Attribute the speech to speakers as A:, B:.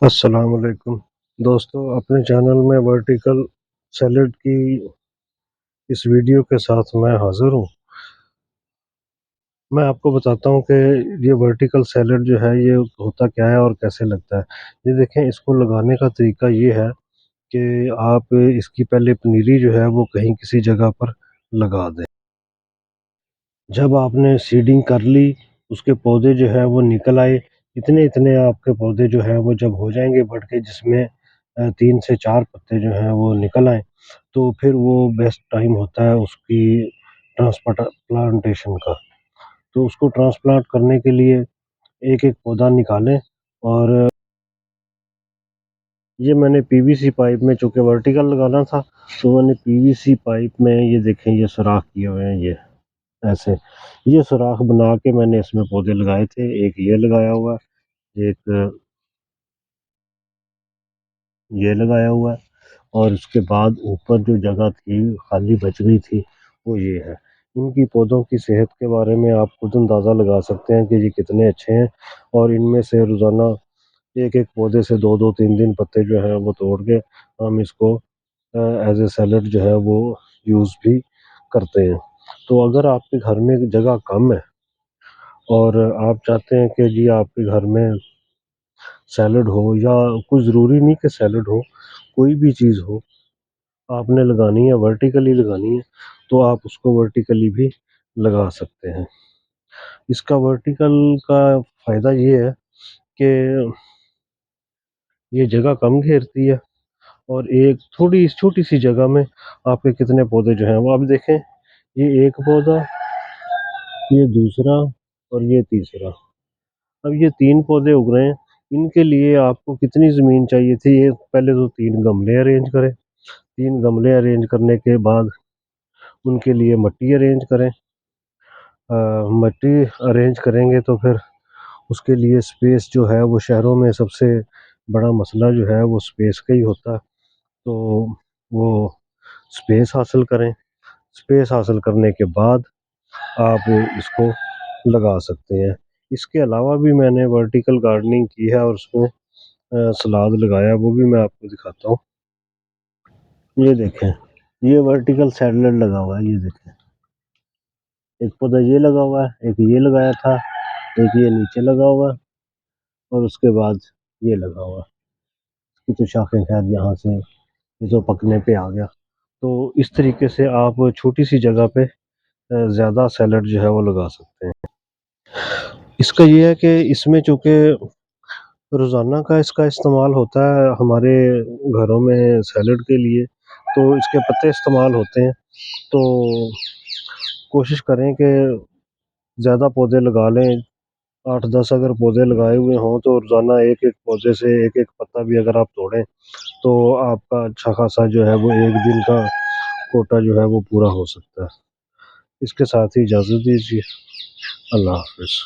A: السلام علیکم دوستو، اپنے چینل میں ورٹیکل سیلڈ کی اس ویڈیو کے ساتھ میں حاضر ہوں۔ میں آپ کو بتاتا ہوں کہ یہ ورٹیکل سیلڈ جو ہے یہ ہوتا کیا ہے اور کیسے لگتا ہے۔ یہ دیکھیں، اس کو لگانے کا طریقہ یہ ہے کہ آپ اس کی پہلے پنیری جو ہے وہ کہیں کسی جگہ پر لگا دیں۔ جب آپ نے سیڈنگ کر لی، اس کے پودے جو ہیں وہ نکل آئے، اتنے آپ کے پودے جو ہیں وہ جب ہو جائیں گے بڑھ کے، جس میں 3 سے 4 پتے جو ہیں وہ نکل آئیں، تو پھر وہ بیسٹ ٹائم ہوتا ہے اس کی ٹرانسپلانٹیشن کا۔ تو اس کو ٹرانسپلانٹ کرنے کے لیے ایک ایک پودا نکالیں، اور یہ میں نے پی وی سی پائپ میں، چونکہ ورٹیکل لگانا تھا تو میں نے پی وی سی پائپ میں یہ دیکھیں یہ سوراخ کیے ہوئے ہیں، یہ ایسے یہ سوراخ بنا کے میں نے اس میں پودے لگائے تھے۔ ایک یہ لگایا ہوا ہے، ایک یہ لگایا ہوا ہے، اور اس کے بعد اوپر جو جگہ تھی خالی بچ گئی تھی وہ یہ ہے۔ ان کی پودوں کی صحت کے بارے میں آپ خود اندازہ لگا سکتے ہیں کہ یہ کتنے اچھے ہیں، اور ان میں سے روزانہ ایک ایک پودے سے 2-3 پتے جو ہیں وہ توڑ کے ہم اس کو ایز اے سیلڈ جو ہے وہ یوز بھی کرتے ہیں۔ تو اگر آپ کے گھر میں جگہ کم ہے اور آپ چاہتے ہیں کہ جی آپ کے گھر میں سیلڈ ہو، یا کوئی ضروری نہیں کہ سیلڈ ہو، کوئی بھی چیز ہو آپ نے لگانی ہے، ورٹیکلی لگانی ہے، تو آپ اس کو ورٹیکلی بھی لگا سکتے ہیں۔ اس کا ورٹیکل کا فائدہ یہ ہے کہ یہ جگہ کم گھیرتی ہے، اور ایک تھوڑی چھوٹی سی جگہ میں آپ کے کتنے پودے جو ہیں وہ آپ دیکھیں، یہ ایک پودا، یہ دوسرا، اور یہ تیسرا۔ اب یہ 3 پودے اگ رہے ہیں، ان کے لیے آپ کو کتنی زمین چاہیے تھی؟ یہ پہلے تو 3 گملے ارینج کریں، 3 گملے ارینج کرنے کے بعد ان کے لیے مٹی ارینج کریں۔ مٹی ارینج کریں گے تو پھر اس کے لیے سپیس جو ہے وہ شہروں میں سب سے بڑا مسئلہ جو ہے وہ سپیس کا ہی ہوتا ہے، تو وہ سپیس حاصل کریں۔ سپیس حاصل کرنے کے بعد آپ اس کو لگا سکتے ہیں۔ اس کے علاوہ بھی میں نے ورٹیکل گارڈننگ کی ہے، اور اس میں سلاد لگایا، وہ بھی میں آپ کو دکھاتا ہوں۔ یہ دیکھیں، یہ ورٹیکل سیلڈ لگا ہوا ہے، یہ دیکھیں، ایک پودا یہ لگا ہوا ہے، ایک یہ لگایا تھا، ایک یہ نیچے لگا ہوا ہے، اور اس کے بعد یہ لگا ہوا ہے۔ اس کی تو شاخیں خیر یہاں سے یہ تو پکنے پہ آ گیا۔ تو اس طریقے سے آپ چھوٹی سی جگہ پہ زیادہ سیلڈ جو ہے وہ لگا سکتے ہیں۔ اس کا یہ ہے کہ اس میں چونکہ روزانہ کا اس کا استعمال ہوتا ہے ہمارے گھروں میں سیلڈ کے لیے، تو اس کے پتے استعمال ہوتے ہیں، تو کوشش کریں کہ زیادہ پودے لگا لیں۔ 8-10 اگر پودے لگائے ہوئے ہوں تو روزانہ ایک ایک پودے سے ایک ایک پتا بھی اگر آپ توڑیں تو آپ کا اچھا خاصا جو ہے وہ ایک دن کا کوٹا جو ہے وہ پورا ہو سکتا ہے۔ اس کے ساتھ ہی اجازت دیجیے، اللہ حافظ۔